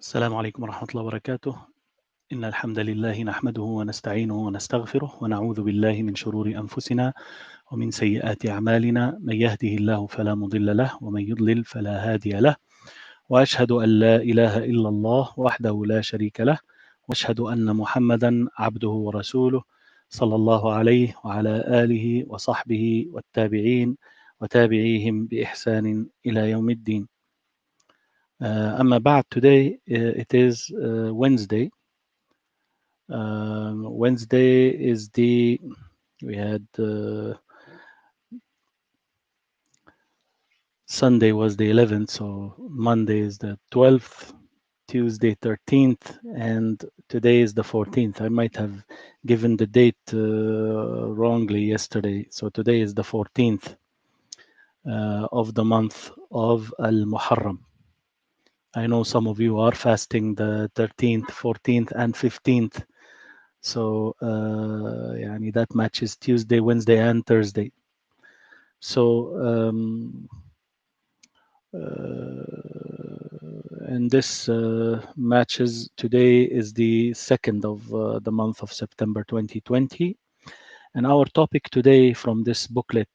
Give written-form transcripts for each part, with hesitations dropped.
السلام عليكم ورحمة الله وبركاته. إن الحمد لله نحمده ونستعينه ونستغفره ونعوذ بالله من شرور أنفسنا ومن سيئات أعمالنا. من يهده الله فلا مضل له ومن يضلل فلا هادي له، وأشهد أن لا إله إلا الله وحده لا شريك له، وأشهد أن محمدا عبده ورسوله صلى الله عليه وعلى آله وصحبه والتابعين وتابعيهم بإحسان إلى يوم الدين. أما بعد, today it is Wednesday. Wednesday is we had Sunday was the 11th, so Monday is the 12th, Tuesday 13th, and today is the 14th. I might have given the date wrongly yesterday, so today is the 14th of the month of Al-Muharram. I know some of you are fasting the 13th, 14th, and 15th. So that matches Tuesday, Wednesday, and Thursday. So and this matches. Today is the 2nd of the month of September 2020. And our topic today from this booklet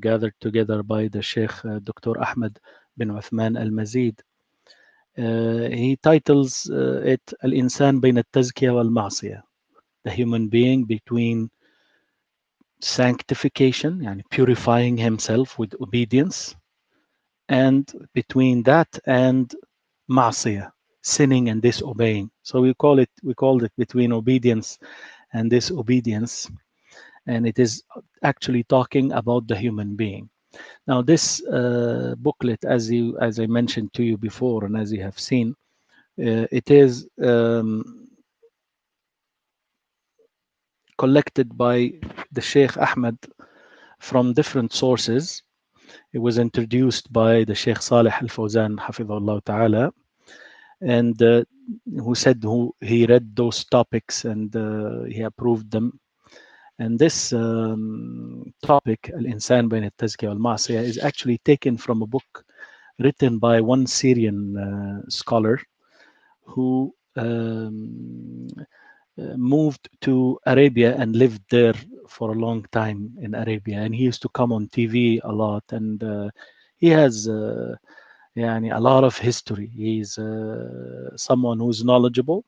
gathered together by the Sheikh Dr. Ahmed bin Uthman Al-Mazid, he titles it Al-Insan Bayn al-Tazkiyah wal-Ma'siyah, the human being between sanctification, yani purifying himself with obedience, and between that and ma'siyah, sinning and disobeying. So we called it between obedience and disobedience, and it is actually talking about the human being. Now, this booklet, as I mentioned to you before, and as you have seen, it is collected by the Sheikh Ahmed from different sources. It was introduced by the Sheikh Saleh Al-Fawzan, Hafidhullah Ta'ala, and who said he read those topics and he approved them. And this topic, Al-Insan Bayn al-Tazkiyah wal-Ma'siyah, is actually taken from a book written by one Syrian scholar who moved to Arabia and lived there for a long time in Arabia. And he used to come on TV a lot, and he has a lot of history. He's someone who's knowledgeable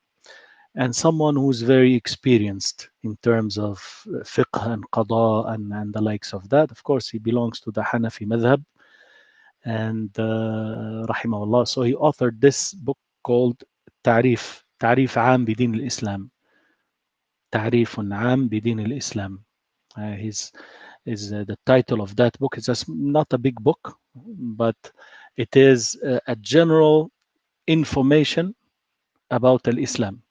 and someone who's very experienced in terms of fiqh and qada and the likes of that. Of course, he belongs to the Hanafi madhab, and rahimahullah. So he authored this book called تعريف عام بدين الإسلام. تعريف عام بدين الإسلام. The title of that book. It's just not a big book, but it is a general information about Islam.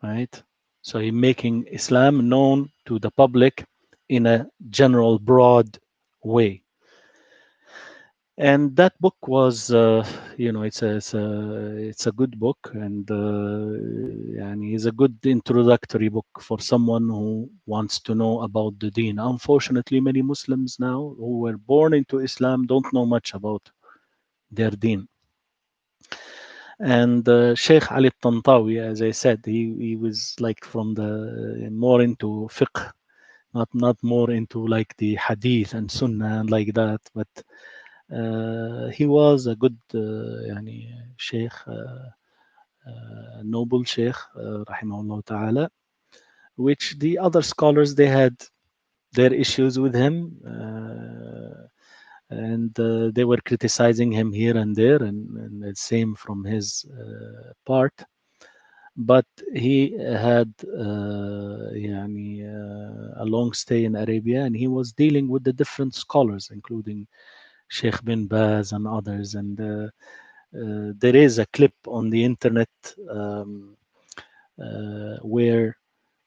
Right? So he's making Islam known to the public in a general, broad way. And that book was, it's a good book, and it's a good introductory book for someone who wants to know about the Deen. Unfortunately, many Muslims now who were born into Islam don't know much about their Deen. And Sheikh Ali Tantawi, as I said, he was like from the more into fiqh, not more into like the hadith and sunnah and like that, but he was a good sheikh, noble sheikh, rahimahullah ta'ala, which the other scholars, they had their issues with him, and they were criticizing him here and there, and the same from his part. But he had a long stay in Arabia, and he was dealing with the different scholars, including Sheikh bin Baz and others. And there is a clip on the internet where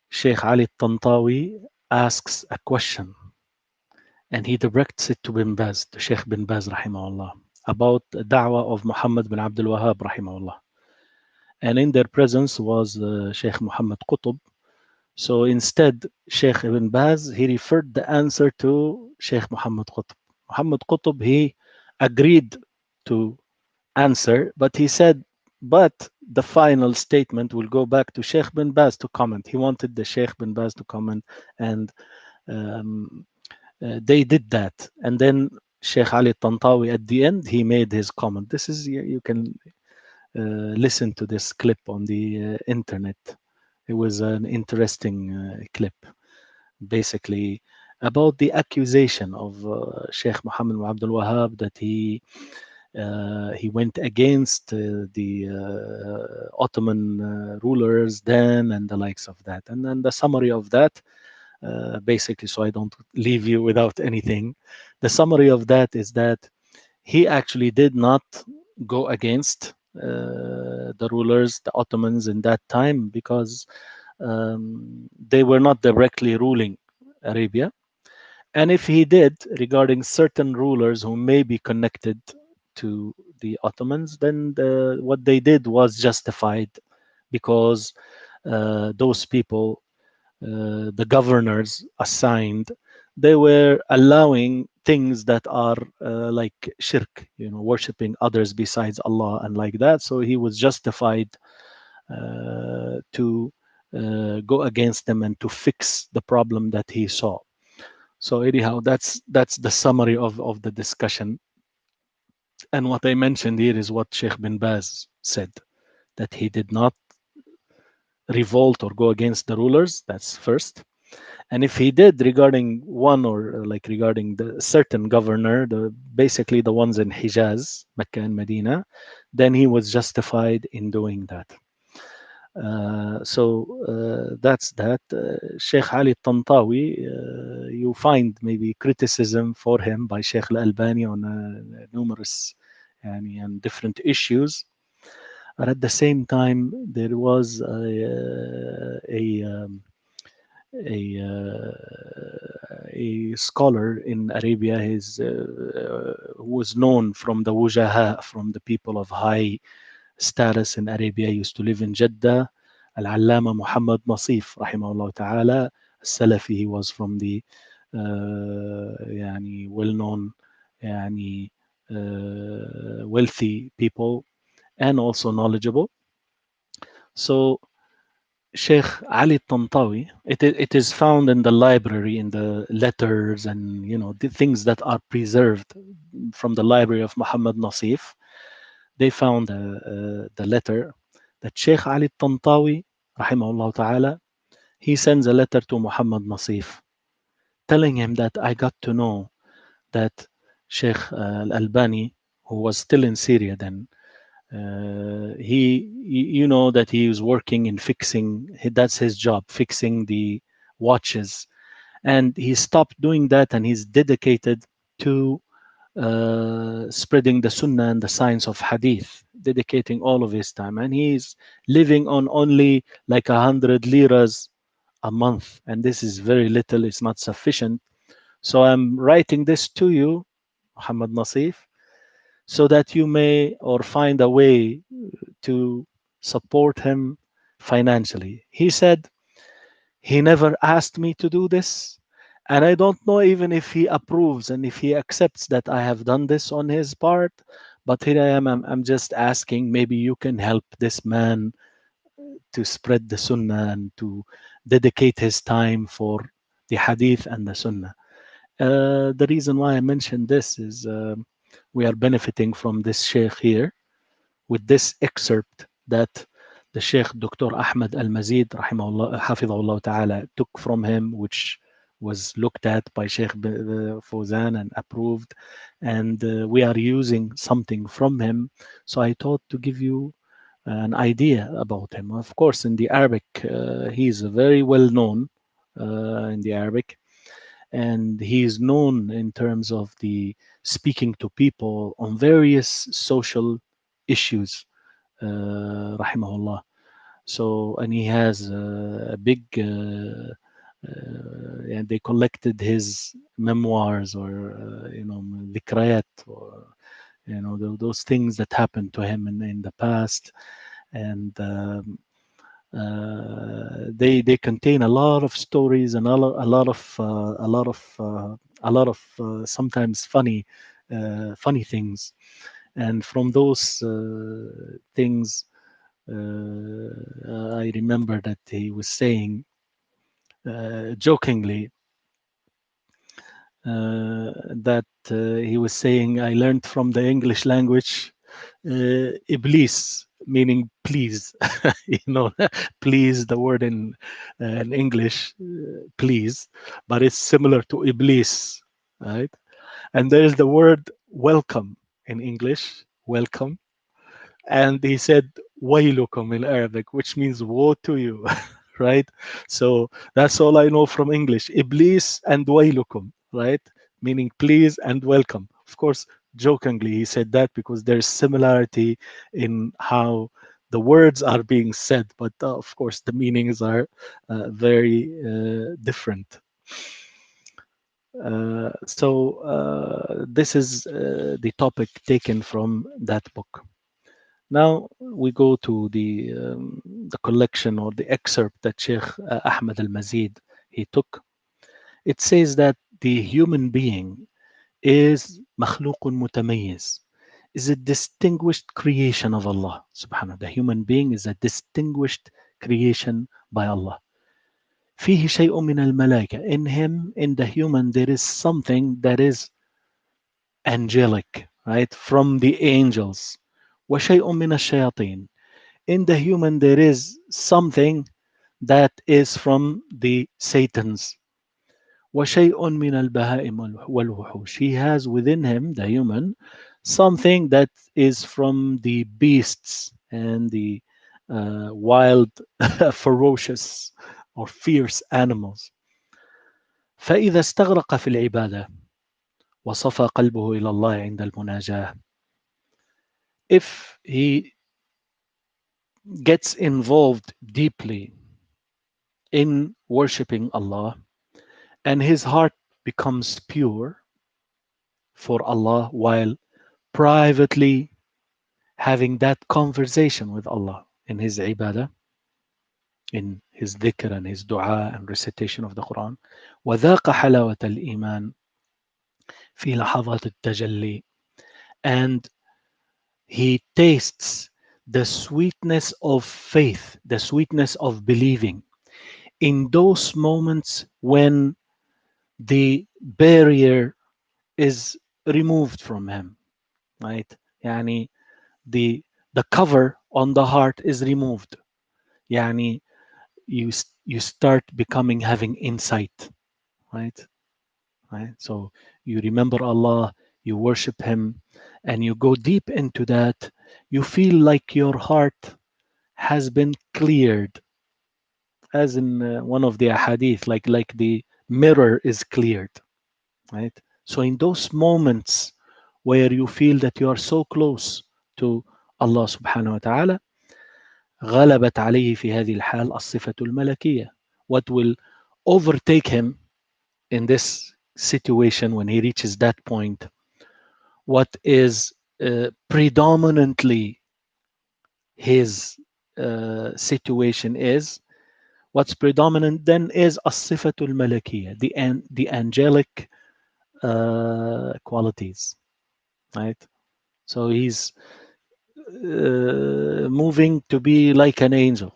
Sheikh Ali Tantawi asks a question, and he directs it to bin Baz, to Sheikh bin Baz rahimahullah, about the da'wah of Muhammad bin Abdul Wahhab rahimahullah. And in their presence was Sheikh Muhammad Qutb. So instead, Sheikh Ibn Baz, he referred the answer to Sheikh Muhammad Qutb. Muhammad Qutb, he agreed to answer, but he said But the final statement will go back to Sheikh bin Baz to comment. He wanted the Sheikh bin Baz to comment, and um, they did that. And then Sheikh Ali Tantawi at the end, he made his comment. This is, you can listen to this clip on the internet. It was an interesting clip, basically about the accusation of Sheikh Muhammad bin Abdul Wahab that he went against the Ottoman rulers then and the likes of that. And then the summary of that, basically, so I don't leave you without anything, the summary of that is that he actually did not go against the rulers, the Ottomans in that time, because they were not directly ruling Arabia. And if he did, regarding certain rulers who may be connected to the Ottomans, then what they did was justified, because those people, the governors assigned, they were allowing things that are like shirk, worshiping others besides Allah and like that. So he was justified to go against them and to fix the problem that he saw. So anyhow, that's the summary of the discussion. And what I mentioned here is what Sheikh bin Baz said, that he did not revolt or go against the rulers. That's first. And if he did regarding one, or like regarding the certain governor, basically the ones in Hijaz, Mecca and Medina, then he was justified in doing that. So that's that. Sheikh Ali Tantawi, you find maybe criticism for him by Sheikh Al Albani on numerous and different issues. But at the same time, there was a scholar in Arabia, who was known from the Wujaha, from the people of high status in Arabia, used to live in Jeddah. Al-Allama Muhammad Nasif, rahimahullah ta'ala, Salafi. He was from the well-known, يعني, wealthy people, and also knowledgeable. So Sheikh Ali Tantawi, it is found in the library, in the letters, and the things that are preserved from the library of Muhammad Nasif. They found the letter that Sheikh Ali Tantawi, rahimahullah ta'ala, he sends a letter to Muhammad Nasif telling him that I got to know that Sheikh Al Albani, who was still in Syria then, you know that he was working in fixing, that's his job, fixing the watches, and he stopped doing that and he's dedicated to spreading the sunnah and the science of hadith, dedicating all of his time, and he's living on only like 100 liras a month, and this is very little, it's not sufficient. So I'm writing this to you, Muhammad Nasif, so that you may or find a way to support him financially. He said he never asked me to do this. And I don't know even if he approves and if he accepts that I have done this on his part. But here I am, I'm just asking, maybe you can help this man to spread the sunnah and to dedicate his time for the hadith and the sunnah. The reason why I mentioned this is we are benefiting from this sheikh here with this excerpt that the Sheikh Dr. Ahmed Al Mazid, rahimahullah, hafidhahullah ta'ala, took from him, which was looked at by Sheikh Fawzan and approved. And we are using something from him. So I thought to give you an idea about him. Of course, in the Arabic, he's very well known in the Arabic, and he is known in terms of the speaking to people on various social issues, rahimahullah. So, and he has a big, and they collected his memoirs, or ذكريات, or those things that happened to him in the past, and they contain a lot of stories and a lot of sometimes funny things, and from those things I remember that he was saying jokingly that he was saying, I learned from the English language Iblis, meaning please. you know, please, the word in English, please, but it's similar to Iblis, right? And there is the word welcome in English, welcome. And he said, Wailukum in Arabic, which means woe to you, right? So that's all I know from English. Iblis and Wailukum, right? Meaning please and welcome. Of course, jokingly, he said that because there's similarity in how the words are being said, but of course, the meanings are very different. This is the topic taken from that book. Now we go to the collection or the excerpt that Sheikh Ahmed al-Mazid he took. It says that the human being is مخلوق متميز, is a distinguished creation of Allah subhanahu. The human being is a distinguished creation by Allah. فيه شيء من الملائكة. In him, in the human, there is something that is angelic, right? From the angels. وشيء من الشياطين. In the human, there is something that is from the Satans. وشيء من البهائم والوحوش. He has within him, the human, something that is from the beasts and the wild, ferocious or fierce animals. فإذا استغرق في العبادة وصفى قلبه إلى الله عند المناجاة. If he gets involved deeply in worshiping Allah and his heart becomes pure for Allah while privately having that conversation with Allah in his ibadah, in his dhikr and his dua and recitation of the Quran. وذاق حلاوة الإيمان في لحظات التجلي, and he tastes the sweetness of faith, the sweetness of believing in those moments when the barrier is removed from him, right? يعني the the cover on the heart is removed. يعني you start becoming having insight, right? Right. So you remember Allah, you worship Him, and you go deep into that. You feel like your heart has been cleared, as in one of the ahadith, like the mirror is cleared, right? So in those moments where you feel that you are so close to Allah subhanahu wa ta'ala, غلبت عليه في هذه الحال الصفة الملكية. What will overtake him in this situation when he reaches that point, what is predominantly his situation is, what's predominant then is الصفة الملكية, the angelic qualities, right? So he's moving to be like an angel,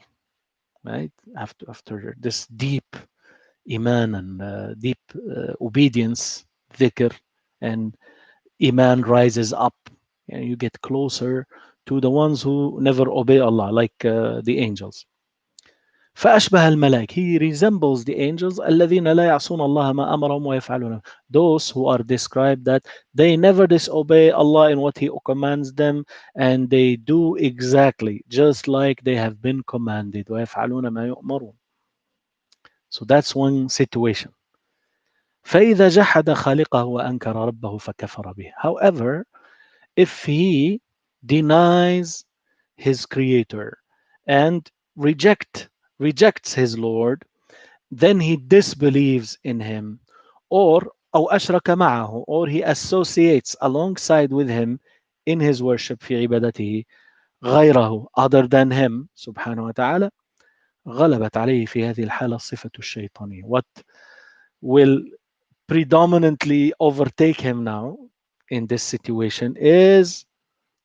right? After this deep iman and deep obedience, dhikr, and iman rises up. And you get closer to the ones who never obey Allah, like the angels. فأشبه الملائكة. He resembles the angels الذين لا يعصون الله ما أمرهم ويفعلون. Those who are described that they never disobey Allah in what He commands them, and they do exactly just like they have been commanded. ويفعلون ما يؤمرون. So that's one situation. فإذا جحد خالقه وأنكر ربه فكفر به. However, if he denies his creator and rejects his Lord, then he disbelieves in him, or أو أشرك معه, or he associates alongside with him in his worship في عبادته غيره, other than him سبحانه وتعالى. غلبت عليه في هذه الحالة الصفة الشيطانية. What will predominantly overtake him now in this situation is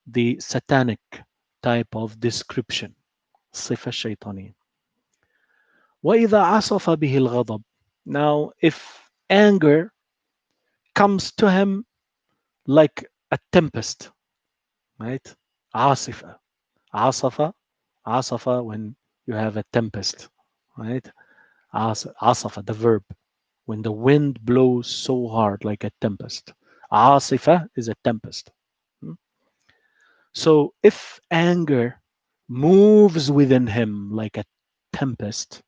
the satanic type of description. الصفة الشيطانية. وإذا عصف به الغضب. Now, if anger comes to him like a tempest, right? عاصفة. عصف. عصف when you have a tempest, right? عصف, the verb. When the wind blows so hard like a tempest. عاصفة is a tempest. Hmm? So if anger moves within him like a tempest,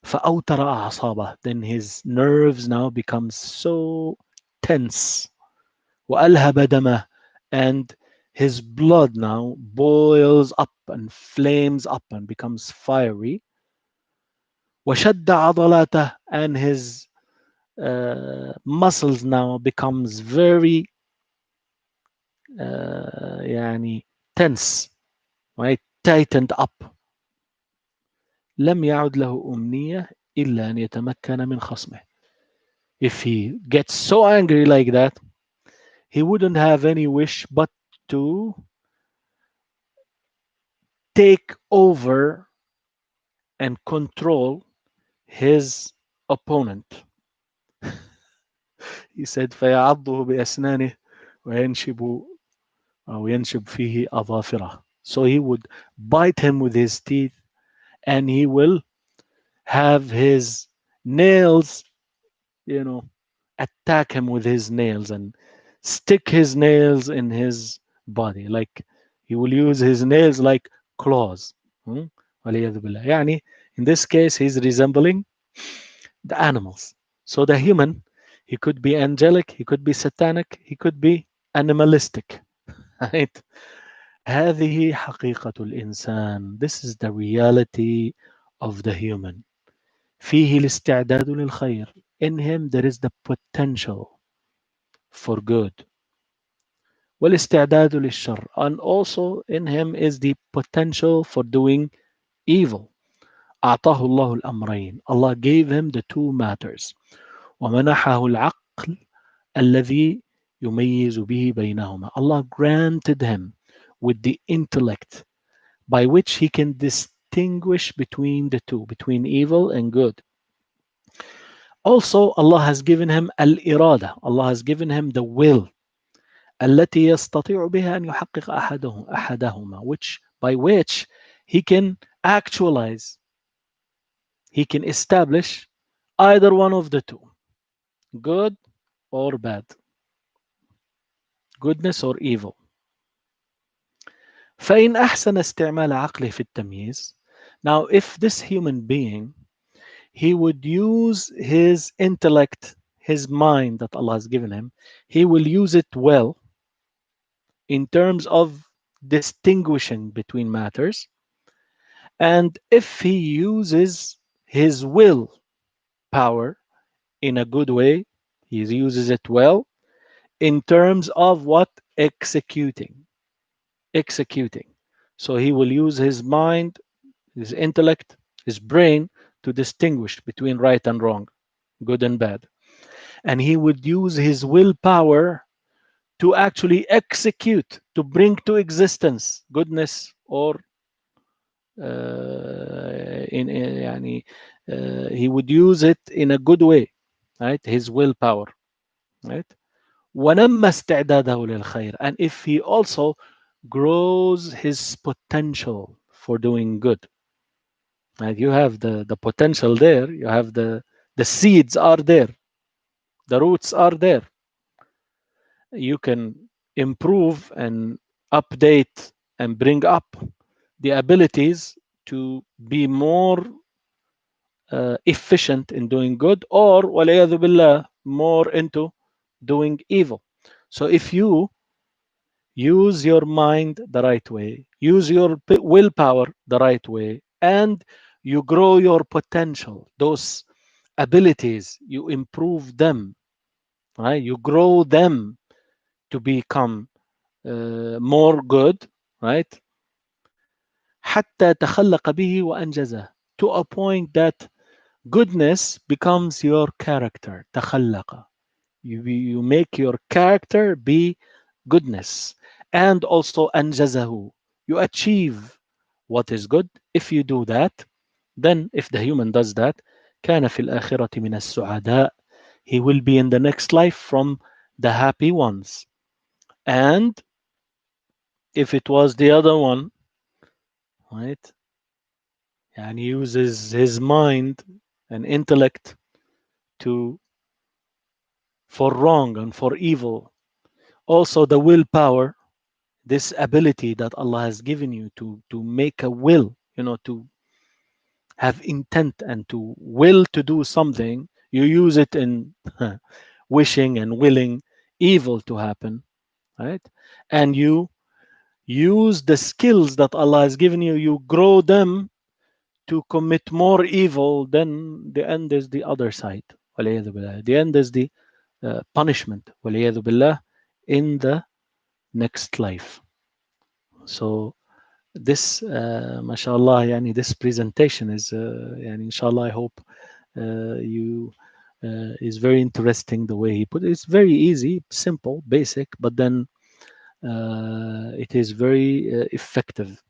فأوتر أعصابه, then his nerves now becomes so tense. وألهب دمه, and his blood now boils up and flames up and becomes fiery. وشد عضلاته, and his muscles now becomes very يعني tense, right? Tightened up. لم يعد له أمنية إلا أن يتمكن من خصمه. If he gets so angry like that, he wouldn't have any wish but to take over and control his opponent. He said فيعضه بأسنانه وينشب أو ينشب فيه أظافره. So he would bite him with his teeth, and he will have his nails, you know, attack him with his nails and stick his nails in his body. Like he will use his nails like claws. Hmm? والعياذ بالله. يعني in this case, he's resembling the animals. So the human, he could be angelic, he could be satanic, he could be animalistic. Right? هذه حقيقة الإنسان. This is the reality of the human. فيه الاستعداد للخير. In him there is the potential for good. والاستعداد للشر. And also in him is the potential for doing evil. أعطاه الله الأمرين. Allah gave him the two matters. ومنحه العقل الذي يميز به بينهما. Allah granted him with the intellect by which he can distinguish between the two, between evil and good. Also, Allah has given him al-irada. Allah has given him the will التي يستطيع بها أن يحقق أحدهما, which by which he can actualize, he can establish either one of the two, good or bad, goodness or evil. فإن أحسن استعمال عقله في التمييز. Now, if this human being, he would use his intellect, his mind that Allah has given him, he will use it well in terms of distinguishing between matters. And if he uses his will power in a good way, he uses it well in terms of what? Executing. Executing. So he will use his mind, his intellect, his brain to distinguish between right and wrong, good and bad. And he would use his willpower to actually execute, to bring to existence goodness or يعني he would use it in a good way, right? His willpower, right? ونمى استعداده للخير. And if he also grows his potential for doing good, right? You have the potential there, you have the seeds are there, the roots are there. You can improve and update and bring up the abilities to be more efficient in doing good, or والعياذ بالله, more into doing evil. So if you use your mind the right way, use your willpower the right way, and you grow your potential, those abilities, you improve them, right? You grow them to become more good, right? حتى تخلق به وأنجزه, to a point that goodness becomes your character. تخلق. You make your character be goodness. And also أنجزه. You achieve what is good. If you do that, then if the human does that, كان في الآخرة من السعداء. He will be in the next life from the happy ones. And if it was the other one, right, and he uses his mind and intellect to for wrong and for evil, also the willpower, this ability that Allah has given you to make a will, to have intent and to will to do something, you use it in wishing and willing evil to happen, right? And you use the skills that Allah has given you, you grow them to commit more evil. Then the end is the other side. وَلِيَذُ بِاللَّهِ. The end is the punishment, وَلِيَذُ بِاللَّهِ, in the next life. So this mashallah, yani this presentation is yani inshallah, I hope you is very interesting the way he put it. It's very easy, simple, basic, but then it is very effective.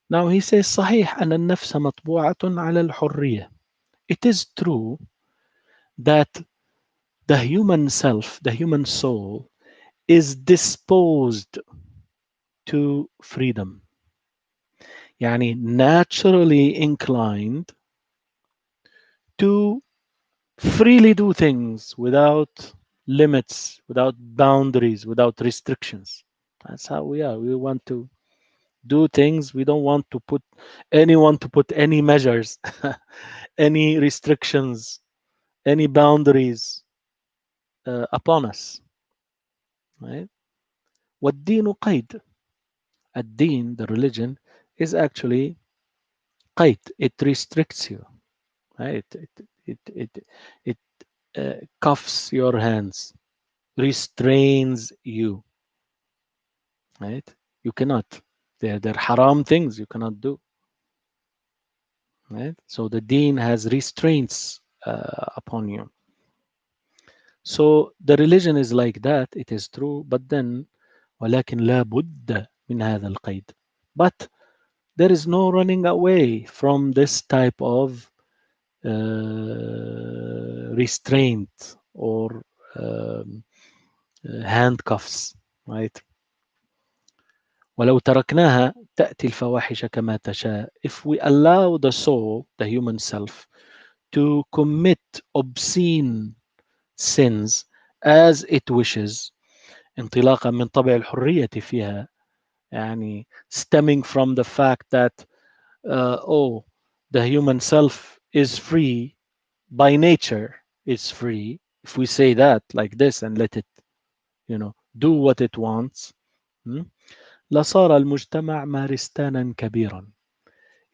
Now he says صحيح أن النفس مطبوعة على الحرية. It is true that the human self, the human soul, is disposed to freedom. يعني naturally inclined to freely do things without limits, without boundaries, without restrictions. That's how we are. We want to do things. We don't want to put anyone to put any measures, any restrictions, any boundaries upon us. Right? والدين قيد. الدين, the religion, is actually قيد. It restricts you. Right? It cuffs your hands, restrains you. Right? You cannot. They're haram things you cannot do. Right? So the deen has restraints upon you. So the religion is like that, it is true, but then ولكن لا بد من هذا القيد. But there is no running away from this type of restraint or handcuffs, right? ولو تركناها تأتي الفواحش كما تشاء. If we allow the soul, the human self, to commit obscene sins as it wishes, انطلاقا من طبع الحرية فيها, يعني stemming from the fact that the human self is free by nature, is free. If we say that like this and let it, do what it wants, لصار المجتمع مارستانا كبيرا.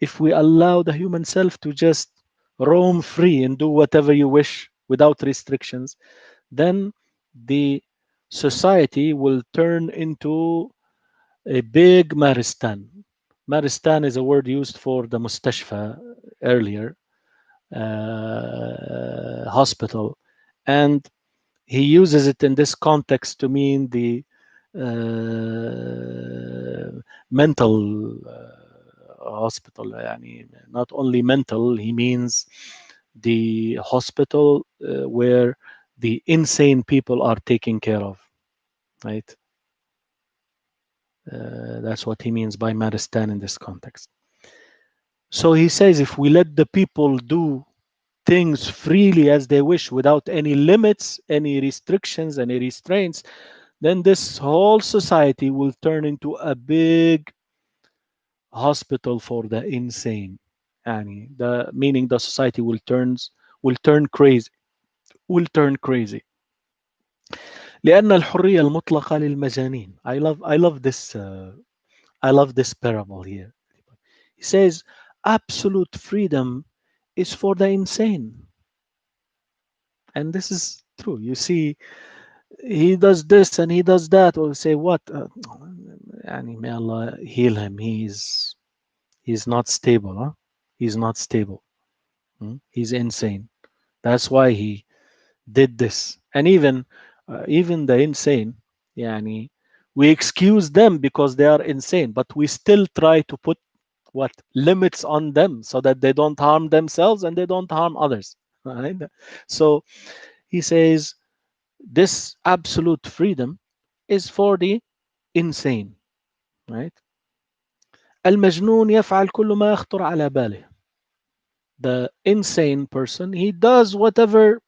If we allow the human self to just roam free and do whatever you wish without restrictions, then the society will turn into a big Maristan. Maristan is a word used for the mustashfa earlier, hospital, and he uses it in this context to mean the mental hospital. يعني not only mental, he means the hospital where the insane people are taken care of, right? That's what he means by Maristan in this context. So he says if we let the people do things freely as they wish without any limits, any restrictions, any restraints, then this whole society will turn into a big hospital for the insane. Yani meaning the society will turn crazy, will turn crazy. لأن الحرية المطلقة للمجانين. I love this parable here. He says absolute freedom is for the insane. And this is true. You see, he does this and he does that, or say what? And may Allah heal him. He's not stable. Huh? He's not stable. He's insane. That's why he did this. And even the insane, yani, we excuse them because they are insane, but we still try to put what limits on them so that they don't harm themselves and they don't harm others. Right? So he says this absolute freedom is for the insane. Right? المجنون يفعل كل ما يخطر على باله. The insane person, he does whatever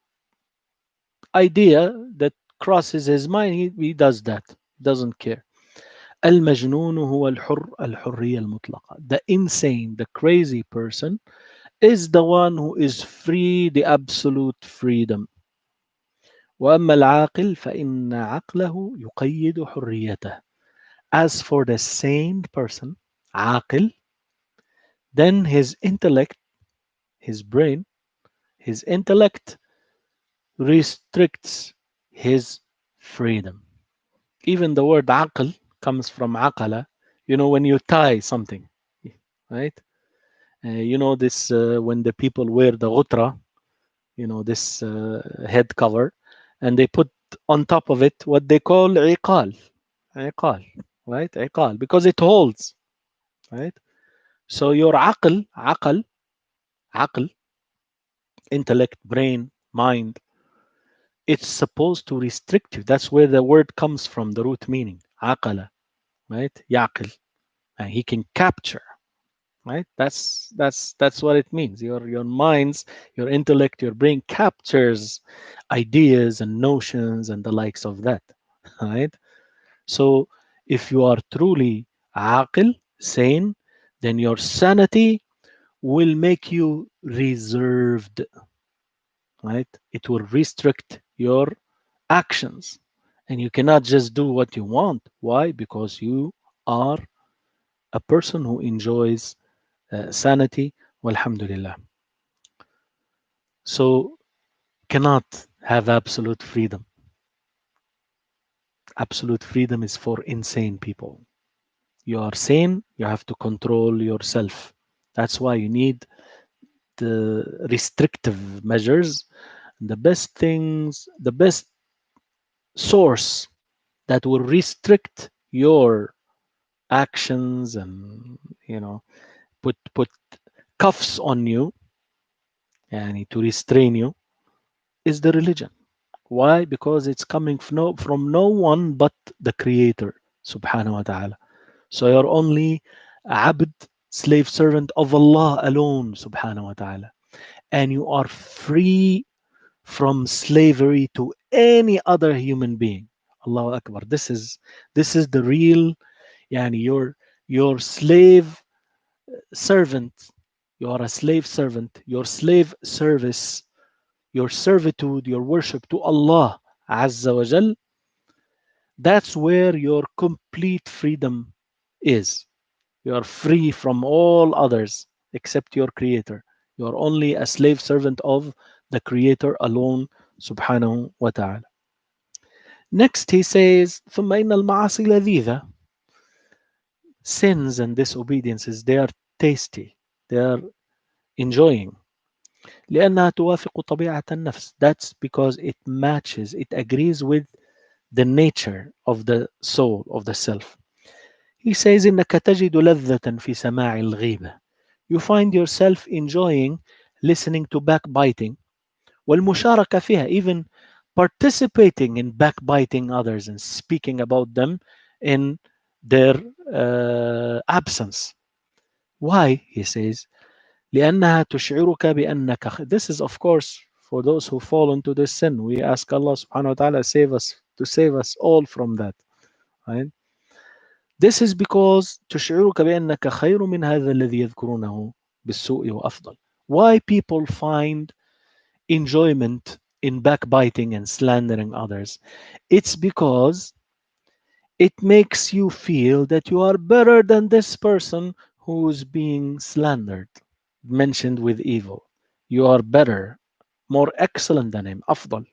idea that crosses his mind, he does that. He doesn't care. المجنون هو الحر الحرية المطلقة. The insane, the crazy person is the one who is free, the absolute freedom. وأما العاقل فإن عقله يقيد حريته. As for the sane person, عاقل, then his intellect, his brain, his intellect restricts his freedom. Even the word عقل comes from عقلة. You know, when you tie something, right? This when the people wear the ghutra, this head cover, and they put on top of it what they call عقال, عقال, right? عقال, because it holds, right? So your عقل, intellect, brain, mind, it's supposed to restrict you. That's where the word comes from, the root meaning, عقل, right? يعقل, and he can capture, right? That's what it means. Your minds, your intellect, your brain captures ideas and notions and the likes of that, right? So if you are truly aqil, sane, then your sanity will make you reserved, right? It will restrict your actions, and you cannot just do what you want. Why? Because you are a person who enjoys sanity, walhamdulillah. So cannot have absolute freedom. Absolute freedom is for insane people. You are sane, you have to control yourself. That's why you need the restrictive measures. The best things, the best source that will restrict your actions and put cuffs on you and to restrain you is the religion. Why? Because it's coming from no one but the Creator, subhanahu wa ta'ala. So you're only abd, slave servant of Allah alone, subhanahu wa ta'ala. And you are free from slavery to any other human being. Allahu Akbar. This is the real, yani your slave servant. You are a slave servant. Your slave service, your servitude, your worship to Allah Azza wa Jal, that's where your complete freedom is. You are free from all others except your Creator. You are only a slave servant of the Creator alone, subhanahu wa ta'ala. Next, he says, ثم إن المعاصي لذيذة. Sins and disobediences, they are tasty. They are enjoying. لأنها توافق طبيعة النفس. That's because it matches, it agrees with the nature of the soul, of the self. He says إنك تجد لذة في سماع الغيبة. You find yourself enjoying listening to backbiting والمشاركة فيها, even participating in backbiting others and speaking about them in their absence. Why? He says لأنها تشعرك بأنك. This is of course for those who fall into this sin. We ask Allah subhanahu wa ta'ala to save us all from that. Right? This is because تشعرك بأنك خير من هذا الذي يذكرونه بالسوء وأفضل. Why people find enjoyment in backbiting and slandering others? It's because it makes you feel that you are better than this person who's being slandered, mentioned with evil. You are better, more excellent than him, أفضل.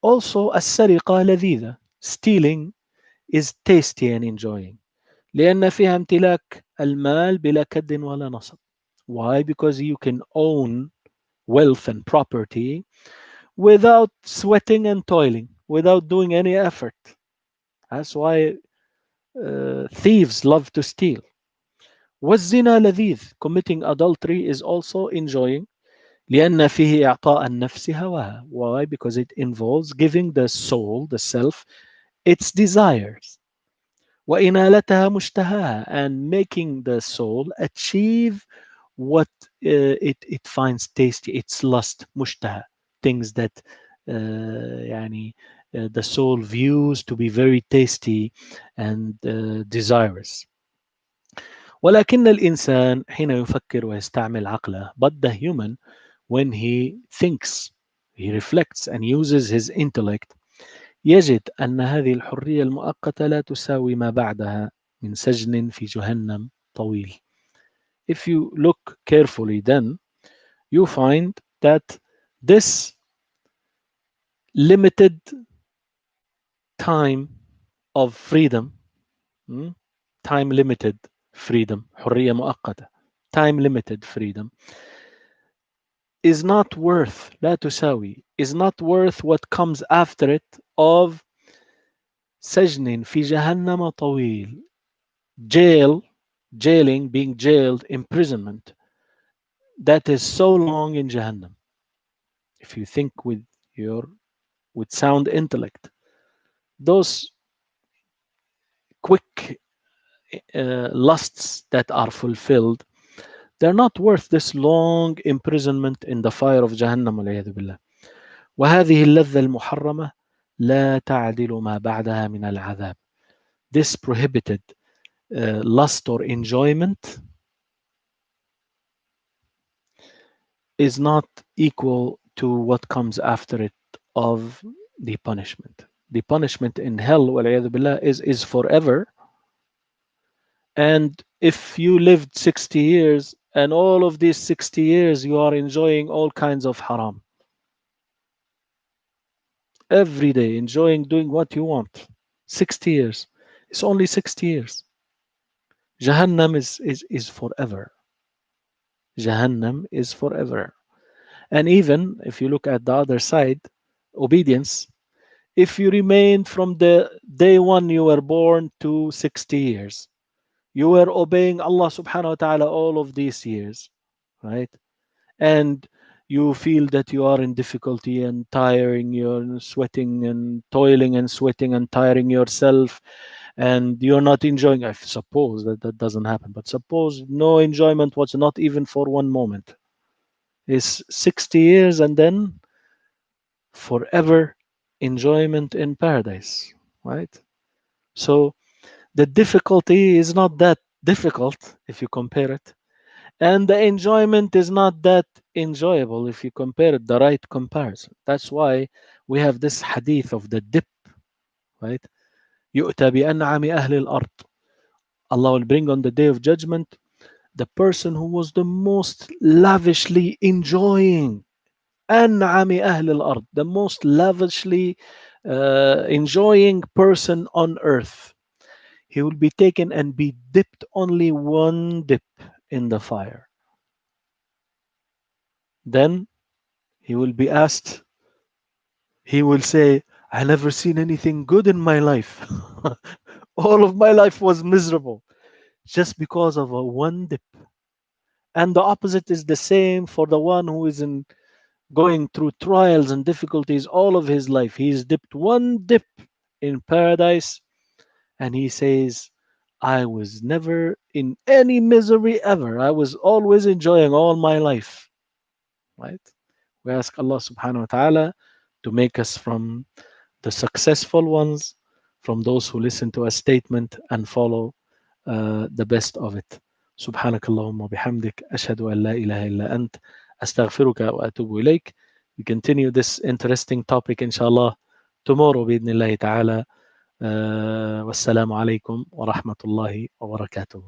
Also, السرقة لذيذة. Stealing is tasty and enjoying. لأن فيها امتلاك المال بلا كد ولا نصب. Why? Because you can own wealth and property without sweating and toiling, without doing any effort. That's why thieves love to steal. والزنا لذيذ. Committing adultery is also enjoying. لأن فيه إعطاء النفس هواها. Why? Because it involves giving the soul, the self, its desires. وإنالتها مشتهاها, and making the soul achieve what it finds tasty, its lust, مشتهى, things that يعني the soul views to be very tasty and desirous. ولكن الإنسان حين يفكر ويستعمل عقله, but the human, when he thinks, he reflects and uses his intellect, يجد أن هذه الحرية المؤقتة لا تساوي ما بعدها من سجن في جهنم طويل. If you look carefully, then you find that this limited time of freedom, hmm, time limited freedom, حرية مؤقتة, time limited freedom, is not worth, لا تساوي, is not worth what comes after it of سجن في جهنم طويل. Jail, jailing, being jailed, imprisonment, that is so long in Jahannam. If you think with sound intellect, those quick lusts that are fulfilled, they're not worth this long imprisonment in the fire of Jahannam والعياذ بالله. وهذه اللذة المحرمة لا تعدل ما بعدها من العذاب. This prohibited lust or enjoyment is not equal to what comes after it of the punishment. The punishment in hell والعياذ بالله, is forever. And if you lived 60 years and all of these 60 years you are enjoying all kinds of haram, every day enjoying doing what you want, 60 years, it's only 60 years. Jahannam is forever. Jahannam is forever. And even if you look at the other side, obedience, if you remained from the day one you were born to 60 years, you were obeying Allah subhanahu wa ta'ala all of these years, right? And you feel that you are in difficulty and tiring, you're sweating and toiling and sweating and tiring yourself, and you're not enjoying. I suppose that doesn't happen, but suppose no enjoyment was not even for one moment. It's 60 years and then forever enjoyment in paradise, right? So the difficulty is not that difficult if you compare it, and the enjoyment is not that enjoyable if you compare it, the right comparison. That's why we have this hadith of the dip, right? يؤتى بأنعم أهل الأرض. Allah will bring on the day of judgment the person who was the most lavishly enjoying, أنعم أهل الأرض, the most lavishly enjoying person on earth. He will be taken and be dipped only one dip in the fire. Then he will be asked, he will say, I never seen anything good in my life. All of my life was miserable just because of a one dip. And the opposite is the same for the one who is going through trials and difficulties all of his life. He's dipped one dip in paradise and he says, I was never in any misery ever. I was always enjoying all my life. Right? We ask Allah subhanahu wa ta'ala to make us from the successful ones, from those who listen to a statement and follow the best of it. سبحانك اللهم وبحمدك أشهد أن لا إله إلا أنت أستغفرك وأتوب إليك. We continue this interesting topic inshallah tomorrow بإذن الله تعالى. والسلام عليكم ورحمة الله وبركاته.